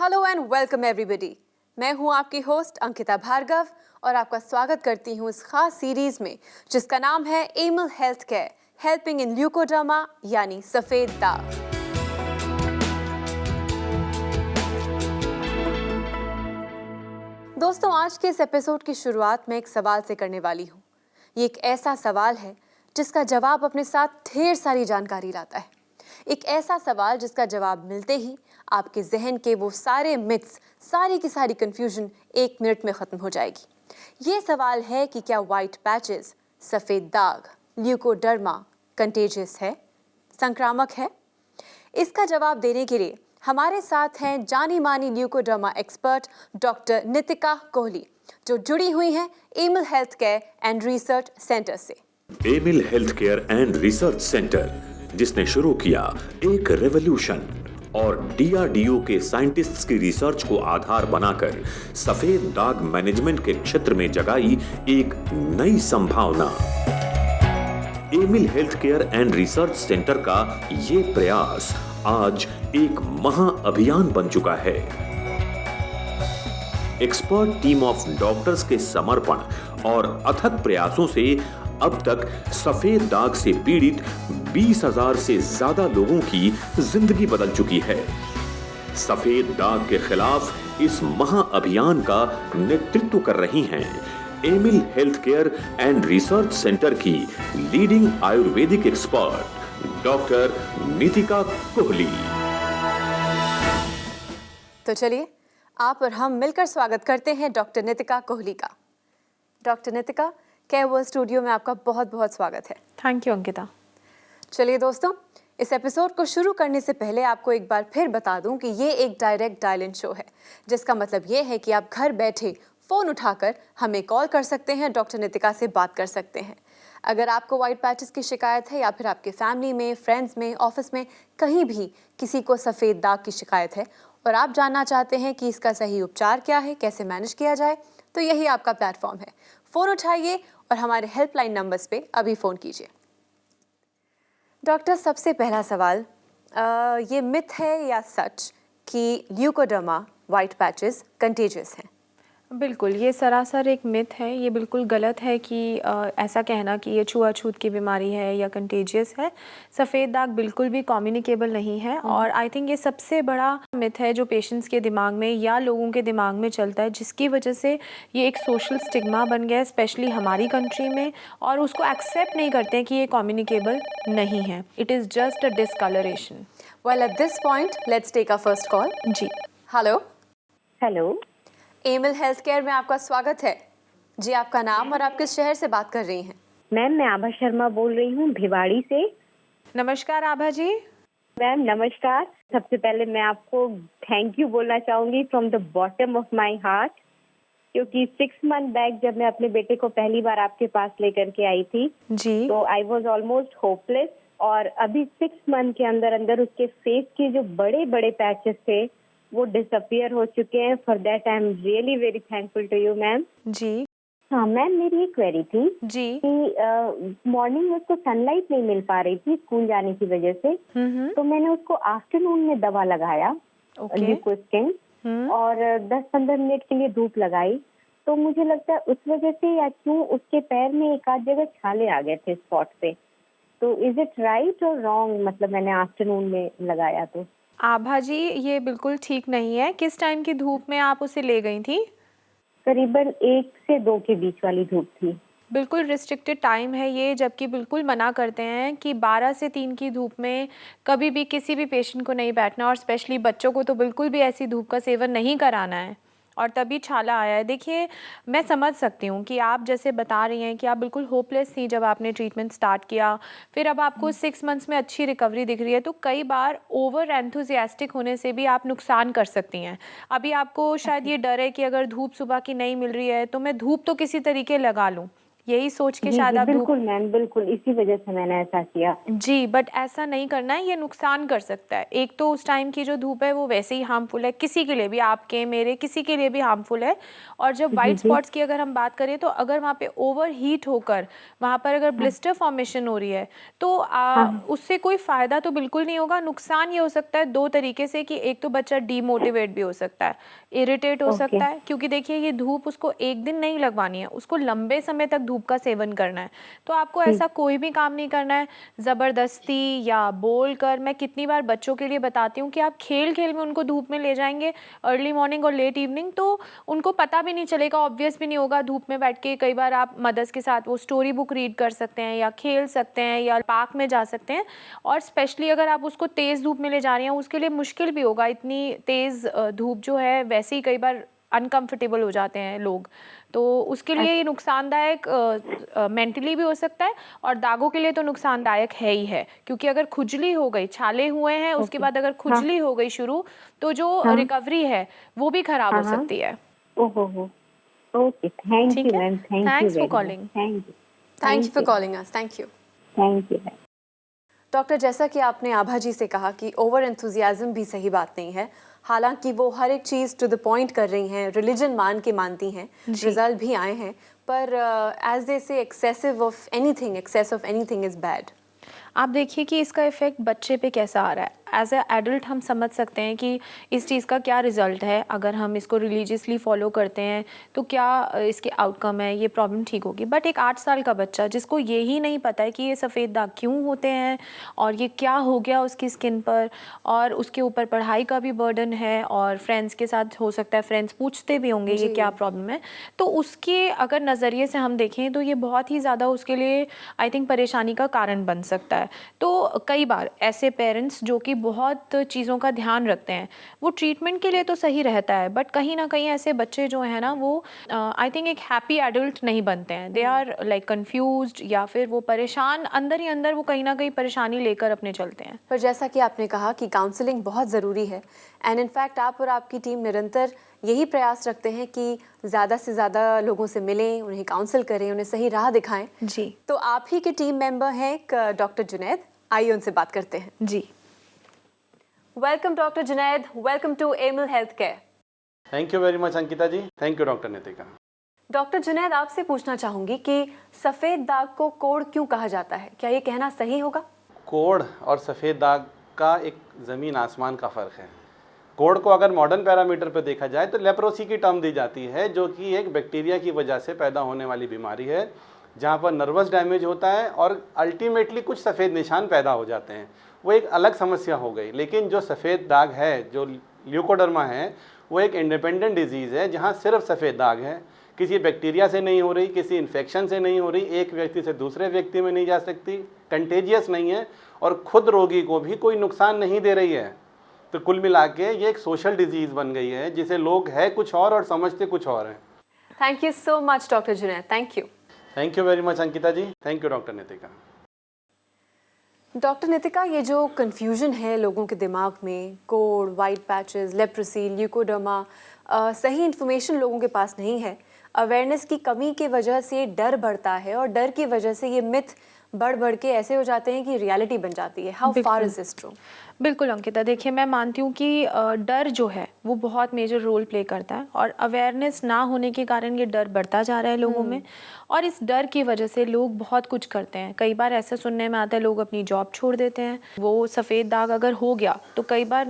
Hello and welcome everybody. मैं हूं आपकी होस्ट अंकिता भार्गव और आपका स्वागत करती हूं इस खास सीरीज में जिसका नाम है Emil health care helping in leucoderma यानी सफेद दाग। दोस्तों, आज के इस एपिसोड की शुरुआत में एक सवाल से करने वाली हूं। ये एक ऐसा सवाल है जिसका जवाब अपने साथ ढेर सारी जानकारी लाता है। एक ऐसा सवाल जिसका जवाब मिलते ही आपके जहन के वो सारे मिथ्स, सारी की सारी कंफ्यूजन 1 मिनट में खत्म हो जाएगी। ये सवाल है कि क्या व्हाइट पैचेस, सफेद दाग, ल्यूकोडर्मा कंटेजियस है, संक्रामक है? इसका जवाब देने के लिए हमारे साथ हैं जानी मानी leucoderma expert doctor Nitika Kohli, जो जुड़ी हुई हैं Amil health care and research centre से। Amil health care and research centre, जिसने शुरू किया एक रेवोल्यूशन और डीआरडीओ के साइंटिस्ट्स की रिसर्च को आधार बनाकर सफेद दाग मैनेजमेंट के क्षेत्र में जगाई एक नई संभावना। Emil health care and research centre का ये प्रयास आज एक महाअभियान बन चुका है। एक्सपर्ट टीम ऑफ डॉक्टर्स के समर्पण और अथक प्रयासों से अब तक सफेद दाग से पीड़ित 20,000 से ज्यादा लोगों की जिंदगी बदल चुकी है। सफेद दाग के खिलाफ इस महाअभियान का नेतृत्व कर रही हैं Amil health care and research centre की leading Ayurvedic expert doctor Nitika Kohli. तो चलिए आप और हम मिलकर स्वागत करते हैं डॉक्टर नितिका कोहली का। Doctor Nitika, care world studio में आपका बहुत बहुत स्वागत है। Thank you Ankita. चलिए दोस्तों, इस एपिसोड को शुरू करने से पहले आपको एक बार फिर बता दूं कि ये एक डायरेक्ट डायल इन शो है, जिसका मतलब ये है कि आप घर बैठे फ़ोन उठाकर हमें कॉल कर सकते हैं, डॉक्टर नितिका से बात कर सकते हैं। अगर आपको वाइट पैचेस की शिकायत है या फिर आपके फैमिली में, फ्रेंड्स में, ऑफिस में कहीं भी किसी को सफ़ेद दाग की शिकायत है और आप जानना चाहते हैं कि इसका सही उपचार क्या है, कैसे मैनेज किया जाए, तो यही आपका प्लेटफॉर्म है। फ़ोन उठाइए और हमारे हेल्पलाइन नंबर्स पे अभी फ़ोन कीजिए। डॉक्टर, सबसे पहला सवाल, ये मिथ है या सच कि ल्यूकोडर्मा वाइट पैचेस कंटेजियस हैं? बिल्कुल, ये सरासर एक मिथ है। ये बिल्कुल गलत है कि ऐसा कहना कि ये छुआछूत की बीमारी है या कंटेजियस है। सफ़ेद दाग बिल्कुल भी कम्युनिकेबल नहीं है और आई थिंक ये सबसे बड़ा मिथ है जो पेशेंट्स के दिमाग में या लोगों के दिमाग में चलता है, जिसकी वजह से ये एक सोशल स्टिग्मा बन गया है, स्पेशली हमारी कंट्री में, और उसको एक्सेप्ट नहीं करते हैं कि ये कम्युनिकेबल नहीं है। It is just a discoloration. Well, at this point let's take a first call. जी, hello. Hello, Emil health care में आपका स्वागत है जी। आपका नाम और आप किस शहर से बात कर रही हैं? मैम मैं आभा शर्मा बोल रही हूँ भिवाड़ी से। नमस्कार आभा जी। मैम नमस्कार। सबसे पहले मैं आपको थैंक यू बोलना चाहूँगी from the bottom of my heart, क्योंकि 6 मंथ बैक जब मैं अपने बेटे को पहली बार आपके पास लेकर के आई थी जी, तो आई वॉज ऑलमोस्ट होपलेस, और अभी 6 मंथ के अंदर अंदर उसके फेस के जो बड़े बड़े पैचेस थे वो डिसअपियर हो चुके हैं। For that I am really very thankful to you ma'am. जी, हाँ मैम, मेरी एक क्वेरी थी जी। कि मॉर्निंग में उसको सनलाइट नहीं मिल पा रही थी स्कूल जाने की वजह से, तो मैंने उसको आफ्टरनून में दवा लगाया, ल्यूकोस्टिन, और 10-15 मिनट के लिए धूप लगाई, तो मुझे लगता है उस वजह से या क्यों उसके पैर में एक आध जगह छाले आ गए थे स्पॉट पे। तो इज इट राइट और रॉन्ग, मतलब मैंने आफ्टरनून में लगाया तो? आभा जी, ये बिल्कुल ठीक नहीं है। किस टाइम की धूप में आप उसे ले गई थी? करीबन 1 से 2 के बीच वाली धूप थी। बिल्कुल रिस्ट्रिक्टेड टाइम है ये, जबकि बिल्कुल मना करते हैं कि 12 से 3 की धूप में कभी भी किसी भी पेशेंट को नहीं बैठना, और स्पेशली बच्चों को तो बिल्कुल भी ऐसी धूप का सेवन नहीं कराना है। और तभी छाला आया है। देखिए, मैं समझ सकती हूँ कि आप जैसे बता रही हैं कि आप बिल्कुल होपलेस थी जब आपने ट्रीटमेंट स्टार्ट किया, फिर अब आपको 6 मंथ्स में अच्छी रिकवरी दिख रही है, तो कई बार ओवर एंथुजियास्टिक होने से भी आप नुकसान कर सकती हैं। अभी आपको शायद ये डर है कि अगर धूप सुबह की नहीं मिल रही है तो मैं धूप तो किसी तरीके लगा लूँ, यही सोच के जी शायद जी आप धूप बिल्कुल मैम, बिल्कुल इसी वजह से मैंने ऐसा किया। जी, बट ऐसा नहीं करना है, ये नुकसान कर सकता है। एक तो उस टाइम की जो धूप है वो वैसे ही हार्मफुल है, किसी के लिए भी, आपके मेरे किसी के लिए भी हार्मफुल है। और जब जी वाइट जी। स्पॉट्स की अगर हम बात करें तो अगर वहाँ पे ओवर हीट होकर वहाँ पर अगर ब्लिस्टर फॉर्मेशन हो रही है तो हाँ उससे कोई फ़ायदा तो बिल्कुल नहीं होगा। नुकसान ये हो सकता है दो तरीके से कि एक तो बच्चा डीमोटिवेट भी हो सकता है, इरिटेट हो ओके। सकता है, क्योंकि देखिए ये धूप उसको एक दिन नहीं लगवानी है, उसको लंबे समय तक धूप का सेवन करना है। तो आपको ऐसा कोई भी काम नहीं करना है ज़बरदस्ती या बोल कर। मैं कितनी बार बच्चों के लिए बताती हूँ कि आप खेल खेल में उनको धूप में ले जाएंगे अर्ली मॉर्निंग और लेट इवनिंग, तो उनको पता भी नहीं चलेगा, ऑब्वियस भी नहीं होगा। धूप में बैठ के कई बार आप मदर्स के साथ वो स्टोरी बुक रीड कर सकते हैं या खेल सकते हैं या पार्क में जा सकते हैं। और स्पेशली अगर आप उसको तेज़ धूप में ले जा रही हैं उसके लिए मुश्किल भी होगा, इतनी तेज़ धूप जो है वैसे ही कई बार अनकंफर्टेबल हो जाते हैं लोग, तो उसके लिए ये नुकसानदायक मेंटली भी हो सकता है और दागों के लिए तो नुकसानदायक है ही है, क्योंकि अगर खुजली हो गई, छाले हुए हैं उसके ओके। बाद अगर हाँ खुजली हो गई शुरू, तो जो हाँ रिकवरी है वो भी खराब हाँ हो हाँ। सकती है। ओहो हो। ओके, थैंक ठीक यू है, ma'am, thank you thanks for very much, calling. Thank you, thank you thank for you, calling us. Thank you. Thank you ma'am. Doctor, जैसा कि आपने आभा जी से कहा कि ओवर एंथुजियाज्म भी सही बात नहीं है, हालांकि वो हर एक चीज़ टू द पॉइंट कर रही हैं, रिलीजन मान के मानती हैं, जी। रिजल्ट भी आए हैं, पर as they say excessive of anything, excess of anything is bad. आप देखिए कि इसका इफ़ेक्ट बच्चे पे कैसा आ रहा है। एज ए एडल्ट हम समझ सकते हैं कि इस चीज़ का क्या रिज़ल्ट है, अगर हम इसको रिलीजियसली फॉलो करते हैं तो क्या इसके आउटकम है, ये प्रॉब्लम ठीक होगी। बट एक 8 साल का बच्चा जिसको ये ही नहीं पता है कि ये सफ़ेद दाग क्यों होते हैं और ये क्या हो गया उसकी स्किन पर, और उसके ऊपर पढ़ाई का भी बर्डन है और फ्रेंड्स के साथ हो सकता है फ्रेंड्स पूछते भी होंगे ये जी। क्या प्रॉब्लम है, तो उसके अगर नज़रिए से हम देखें तो ये बहुत ही ज़्यादा उसके लिए आई थिंक परेशानी का कारण बन सकता है। तो कई बार ऐसे पेरेंट्स जो कि बहुत चीज़ों का ध्यान रखते हैं वो ट्रीटमेंट के लिए तो सही रहता है, बट कहीं ना कहीं ऐसे बच्चे जो हैं ना वो आई थिंक एक हैप्पी एडल्ट नहीं बनते हैं। दे आर लाइक कंफ्यूज्ड या फिर वो परेशान, अंदर ही अंदर वो कहीं ना कहीं परेशानी लेकर अपने चलते हैं। पर जैसा कि आपने कहा कि काउंसलिंग बहुत ज़रूरी है, एंड इनफैक्ट आप और आपकी टीम निरंतर यही प्रयास रखते हैं कि ज़्यादा से ज़्यादा लोगों से मिलें, उन्हें काउंसल करें, उन्हें सही राह दिखाएं। जी तो आप ही के टीम मेंबर हैं डॉक्टर जुनैद, आइए उनसे बात करते हैं। जी। Welcome doctor Junaid, welcome to Amil health care. Thank you very much Ankita ji, thank you doctor Nitika. Doctor Junaid, आपसे पूछना चाहूँगी कि सफ़ेद दाग को कोढ़ क्यों कहा जाता है, क्या ये कहना सही होगा? कोढ़ और सफ़ेद दाग का एक ज़मीन आसमान का फ़र्क है। कोढ़ को अगर मॉडर्न पैरामीटर पर देखा जाए तो लेप्रोसी की टर्म दी जाती है, जो कि एक बैक्टीरिया की वजह से पैदा होने वाली बीमारी है, जहाँ पर नर्वस डैमेज होता है और अल्टीमेटली कुछ सफ़ेद निशान पैदा हो जाते हैं। वो एक अलग समस्या हो गई। लेकिन जो सफ़ेद दाग है, जो ल्यूकोडर्मा है, वो एक इंडिपेंडेंट डिजीज़ है जहाँ सिर्फ सफ़ेद दाग है, किसी बैक्टीरिया से नहीं हो रही, किसी इन्फेक्शन से नहीं हो रही, एक व्यक्ति से दूसरे व्यक्ति में नहीं जा सकती, कंटेजियस नहीं है और खुद रोगी को भी कोई नुकसान नहीं दे रही है। तो कुल मिला के ये एक सोशल डिजीज़ बन गई है जिसे लोग है कुछ और समझते कुछ और हैं। Thank you so much doctor Junaid, thank you. Thank you very much Ankita ji, thank you doctor Nitika. Doctor Nitika, ये जो कन्फ्यूजन है लोगों के दिमाग में, कोढ़, वाइट पैचेस, लेप्रोसी, ल्यूकोडर्मा, सही इन्फॉर्मेशन लोगों के पास नहीं है, अवेयरनेस की कमी की वजह से डर बढ़ता है और डर की वजह से ये मिथ बढ़ बढ़ के ऐसे हो जाते हैं कि रियलिटी बन जाती है। How far is this true? बिल्कुल अंकिता, देखिए मैं मानती हूँ कि डर जो है वो बहुत मेजर रोल प्ले करता है और अवेयरनेस ना होने के कारण ये डर बढ़ता जा रहा है लोगों में, और इस डर की वजह से लोग बहुत कुछ करते हैं। कई बार ऐसा सुनने में आता है लोग अपनी जॉब छोड़ देते हैं। वो सफ़ेद दाग अगर हो गया तो कई बार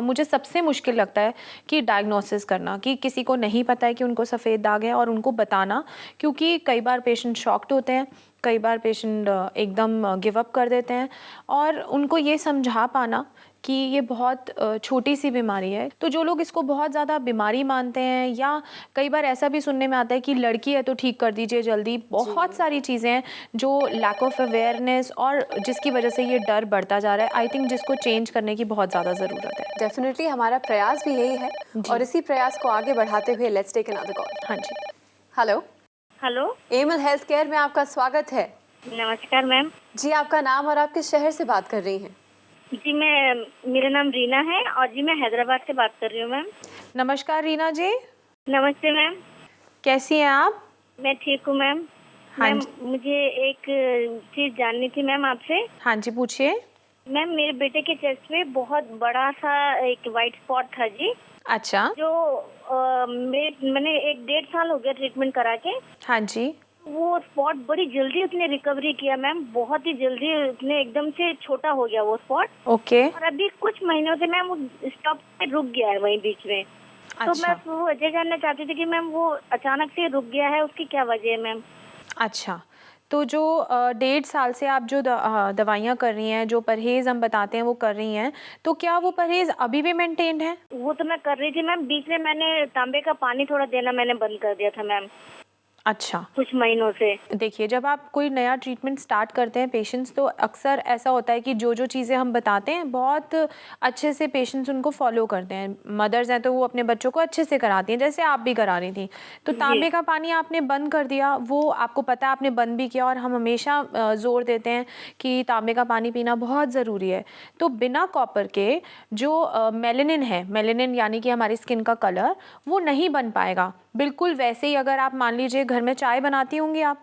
मुझे सबसे मुश्किल लगता है कि डायग्नोसिस करना, कि किसी को नहीं पता है कि उनको सफ़ेद दाग है और उनको बताना, क्योंकि कई बार पेशेंट शॉक्ड होते हैं, कई बार पेशेंट एकदम गिव अप कर देते हैं, और उनको ये समझा पाना कि ये बहुत छोटी सी बीमारी है। तो जो लोग इसको बहुत ज़्यादा बीमारी मानते हैं, या कई बार ऐसा भी सुनने में आता है कि लड़की है तो ठीक कर दीजिए जल्दी, बहुत सारी चीज़ें हैं जो लैक ऑफ अवेयरनेस और जिसकी वजह से ये डर बढ़ता जा रहा है। आई थिंक जिसको चेंज करने की बहुत ज़्यादा ज़रूरत है। डेफिनेटली हमारा प्रयास भी यही है, और इसी प्रयास को आगे बढ़ाते हुए लेट्स टेक अनदर कॉल। हाँ जी, hello hello, Emil health care में आपका स्वागत है। नमस्कार मैम जी, आपका नाम और आप किस शहर से बात कर रही हैं? जी। मेरा नाम रीना है और जी मैं हैदराबाद से बात कर रही हूँ मैम। नमस्कार रीना जी, नमस्ते मैम, कैसी हैं आप? मैं ठीक हूँ मैम। हाँ मैम जी। मुझे एक चीज जाननी थी मैम आपसे। हाँ जी, पूछिए। मैम मेरे बेटे के चेस्ट में बहुत बड़ा सा एक वाइट स्पॉट था जी, अच्छा। जो मैंने 1-1.5 साल हो गया ट्रीटमेंट करा के। हाँ जी। वो स्पॉट बड़ी जल्दी उसने रिकवरी किया मैम, बहुत ही जल्दी उसने एकदम से छोटा हो गया वो स्पॉट। ओके। और अभी कुछ महीनों से मैम वो स्टॉप पे रुक गया है वहीं बीच में। तो अच्छा। मैं वो वजह जानना चाहती थी कि मैम वो अचानक से रुक गया है, उसकी क्या वजह है मैम? अच्छा, तो जो 1.5 साल से आप जो दवाइयाँ कर रही हैं, जो परहेज़ हम बताते हैं वो कर रही हैं, तो क्या वो परहेज़ अभी भी मेंटेन्ड है? वो तो मैं कर रही थी मैम, बीच में मैंने तांबे का पानी थोड़ा देना मैंने बंद कर दिया था मैम अच्छा। कुछ महीनों से। देखिए, जब आप कोई नया ट्रीटमेंट स्टार्ट करते हैं पेशेंट्स, तो अक्सर ऐसा होता है कि जो चीज़ें हम बताते हैं बहुत अच्छे से पेशेंट्स उनको फॉलो करते हैं। मदर्स हैं तो वो अपने बच्चों को अच्छे से कराती हैं, जैसे आप भी करा रही थी। तो तांबे का पानी आपने बंद कर दिया, वो आपको पता है आपने बंद भी किया, और हम हमेशा ज़ोर देते हैं कि तांबे का पानी पीना बहुत ज़रूरी है। तो बिना कॉपर के जो मेलेनिन है, मेलेनिन यानी कि हमारी स्किन का कलर, वो नहीं बन पाएगा। बिल्कुल वैसे ही अगर आप मान लीजिए घर में चाय बनाती होंगी आप,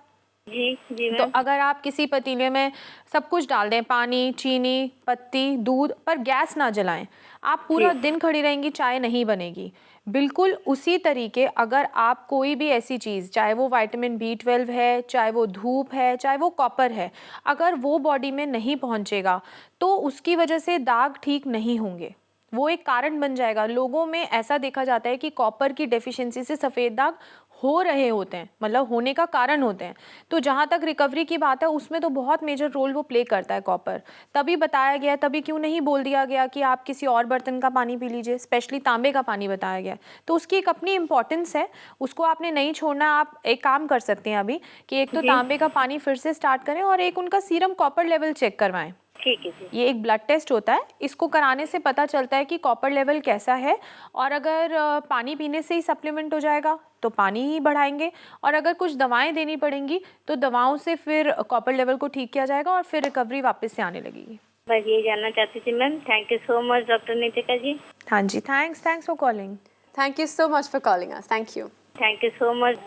जी जी तो मैम। अगर आप किसी पतीले में सब कुछ डाल दें, पानी, चीनी, पत्ती, दूध, पर गैस ना जलाएं, आप पूरा दिन खड़ी रहेंगी, चाय नहीं बनेगी। बिल्कुल उसी तरीके अगर आप कोई भी ऐसी चीज़, चाहे वो विटामिन B12 है, चाहे वो धूप है, चाहे वो कॉपर है, अगर वो बॉडी में नहीं पहुंचेगा तो उसकी वजह से दाग ठीक नहीं होंगे, वो एक कारण बन जाएगा। लोगों में ऐसा देखा जाता है कि कॉपर की डेफिशिएंसी से सफ़ेद दाग हो रहे होते हैं, मतलब होने का कारण होते हैं। तो जहाँ तक रिकवरी की बात है, उसमें तो बहुत मेजर रोल वो प्ले करता है कॉपर। तभी बताया गया, तभी क्यों नहीं बोल दिया गया कि आप किसी और बर्तन का पानी पी लीजिए, स्पेशली तांबे का पानी बताया गया। तो उसकी एक अपनी इंपॉर्टेंस है, उसको आपने नहीं छोड़ना। आप एक काम कर सकते हैं अभी कि एक तो तांबे का पानी फिर से स्टार्ट करें, और एक उनका सीरम कॉपर लेवल चेक करवाएं। ठीक है जी। ये एक ब्लड टेस्ट होता है, इसको कराने से पता चलता है कि कॉपर लेवल कैसा है, और अगर पानी पीने से ही सप्लीमेंट हो जाएगा तो पानी ही बढ़ाएंगे, और अगर कुछ दवाएं देनी पड़ेंगी तो दवाओं से फिर कॉपर लेवल को ठीक किया जाएगा, और फिर रिकवरी वापस से आने लगेगी। बस ये जानना चाहती थी ma'am. Thank you so much doctor Nitika ji. हाँ जी, thanks for calling. Thank you so much for calling us. Thank you. Thank you so much.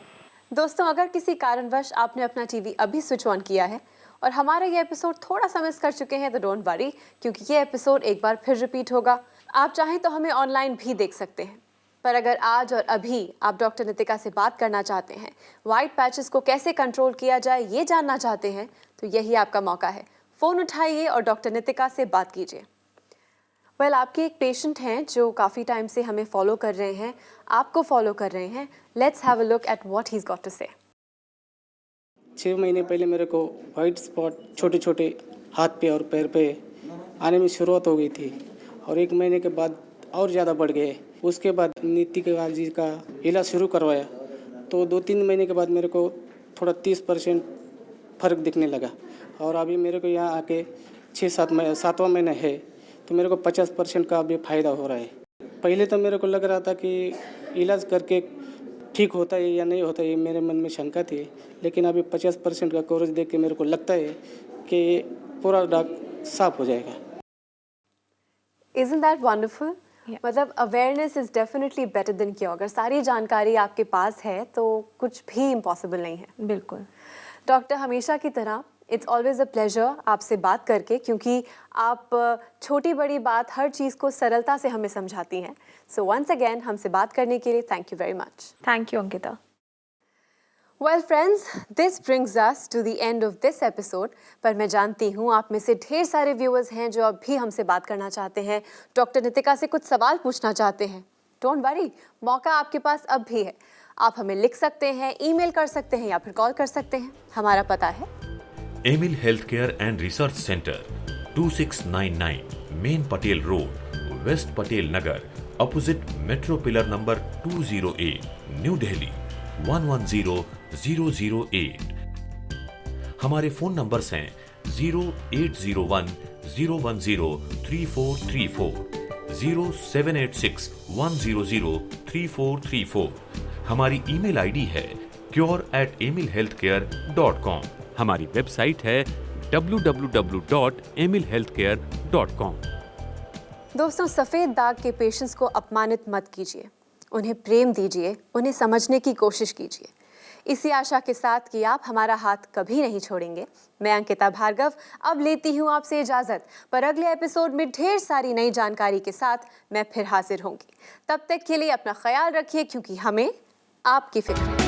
दोस्तों, अगर किसी कारणवश आपने अपना टीवी अभी स्विच ऑन किया है और हमारा ये एपिसोड थोड़ा सा मिस कर चुके हैं, तो डोंट वरी, क्योंकि ये एपिसोड एक बार फिर रिपीट होगा। आप चाहें तो हमें ऑनलाइन भी देख सकते हैं, पर अगर आज और अभी आप डॉक्टर नितिका से बात करना चाहते हैं, वाइट पैचेस को कैसे कंट्रोल किया जाए ये जानना चाहते हैं, तो यही आपका मौका है। फ़ोन उठाइए और डॉक्टर नितिका से बात कीजिए। वेल, आपके एक पेशेंट हैं जो काफ़ी टाइम से हमें फॉलो कर रहे हैं, आपको फॉलो कर रहे हैं। Let's have a look at what he is got to say. 6 महीने पहले मेरे को वाइट स्पॉट छोटे छोटे हाथ पे और पैर पे आने में शुरुआत हो गई थी, और 1 महीने के बाद और ज़्यादा बढ़ गए। उसके बाद नितिका जी का इलाज शुरू करवाया, तो 2-3 महीने के बाद मेरे को थोड़ा 30% फ़र्क दिखने लगा, और अभी मेरे को यहाँ आके 7वां महीना है, तो मेरे को 50% का अभी फ़ायदा हो रहा है। पहले तो मेरे को लग रहा था कि इलाज करके ठीक होता है या नहीं होता है, ये मेरे मन में शंका थी, लेकिन अभी 50% का कवरेज देख के मेरे को लगता है कि पूरा दाग साफ हो जाएगा। Isn't that wonderful? मतलब awareness is definitely better than cure. अगर सारी जानकारी आपके पास है तो कुछ भी इम्पॉसिबल नहीं है। बिल्कुल डॉक्टर, हमेशा की तरह इट्स ऑलवेज़ अ प्लेजर आपसे बात करके, क्योंकि आप छोटी बड़ी बात हर चीज़ को सरलता से हमें समझाती हैं। सो वंस अगेन हमसे बात करने के लिए thank you very much. Thank you Ankita. Well friends, this brings us to the end of this episode. पर मैं जानती हूँ आप में से ढेर सारे व्यूअर्स हैं जो अब भी हमसे बात करना चाहते हैं, डॉक्टर नितिका से कुछ सवाल पूछना चाहते हैं। डोंट वरी, मौका आपके पास अब भी है। आप हमें लिख सकते हैं, ईमेल कर सकते हैं, या फिर कॉल कर सकते हैं। हमारा पता है Emil health care and research centre, 2699 main Patel road, west Patel Nagar, opposite metro pillar number 208, New Delhi 110008। हमारे फोन नंबर्स हैं 0801-010-3434, 0786-100-3434। हमारी ईमेल आईडी है cure@emilhealthcare.com। हमारी वेबसाइट है www.emilhealthcare.com। दोस्तों, सफ़ेद दाग के पेशेंट्स को अपमानित मत कीजिए, उन्हें प्रेम दीजिए, उन्हें समझने की कोशिश कीजिए। इसी आशा के साथ कि आप हमारा हाथ कभी नहीं छोड़ेंगे, मैं अंकिता भार्गव अब लेती हूँ आपसे इजाजत, पर अगले एपिसोड में ढेर सारी नई जानकारी के साथ मैं फिर हाजिर होंगी। तब तक के लिए अपना ख्याल रखिए, क्योंकि हमें आपकी फिक्र है।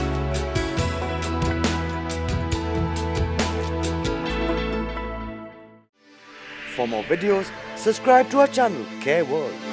For more videos, subscribe to our channel, Care World.